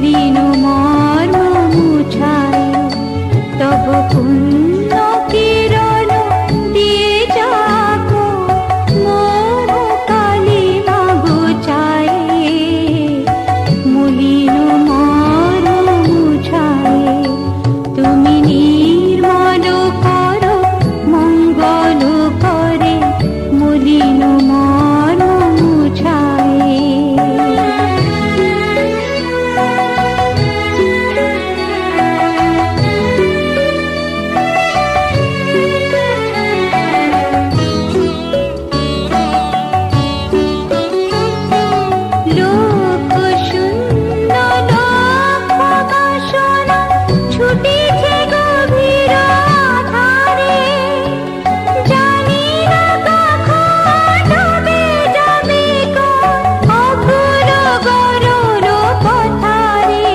মলিন মর্ম মুছায় তব পুণ্য কিরণ দিয়ে যাকো মোর কালিমা ঘুচায় মলিন মর্ম মুছায় তুমি নির্মল করো মঙ্গল করে মলিন মর্ম মুছায়। লোক শূন্য লক্ষ বাসনা ছুটিছে গভীর আধারে জানি না কখন ডুবে যাবে অঘোর গরল পথারে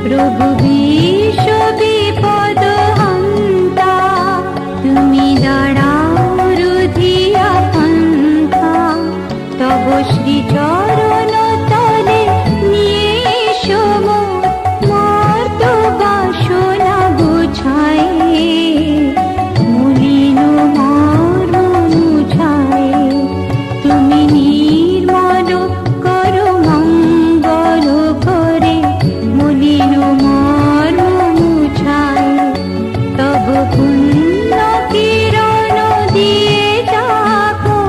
প্রভু বিশ্ব বিপদ হন্তা তুমি দাঁড়াও রুধিয়া পন্থা তব শ্রীচরণ তলে নিয়ে এসো মর্ত বাসনা গুছায় মলিন মর্ম মুছায় তুমি নির্মল করো মঙ্গল করে মলিন মর্ম মুছায় তব পুণ্য কিরণ দিয়ে যাকো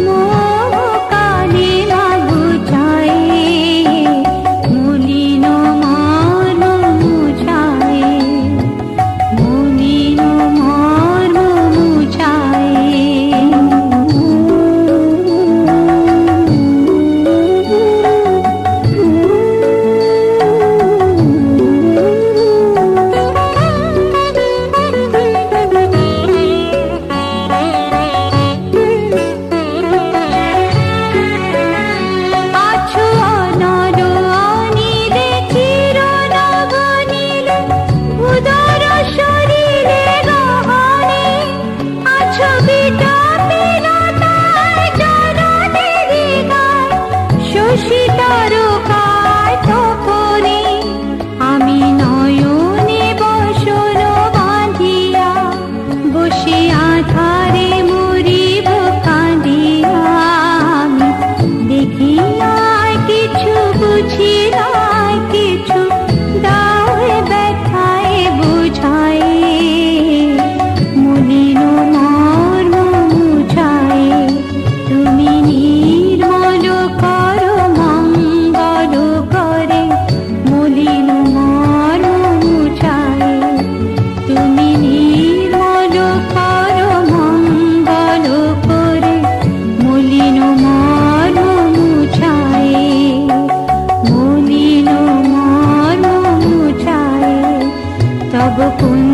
মোহ কালিমা ঘুচায় মলিন মর্ম মুছায় মলিন মর্ম মুছায়। আছো অনর অনিলে চির নবনীলে উদর শরীরে গহনে আছো বিটপিনতায় জননীর হৃদয় শশী তারকায় তপনে আমি নয়নে বসন বাঁধিয়া বসে আধারে মরিব কাঁদিয়া আমি দেখি নাই কিছু বুঝি নাই কিছু দাও হে ব্যথায় বুঝায় মলিন মর্ম মুছায় তুমি নির্মল করো মঙ্গল করে মলিন মর্ম মুছায় তুমি নির্মল করো মঙ্গল করে মলিন মর্ম মুছায় মলিন মর্ম মুছায় তব পুণ্য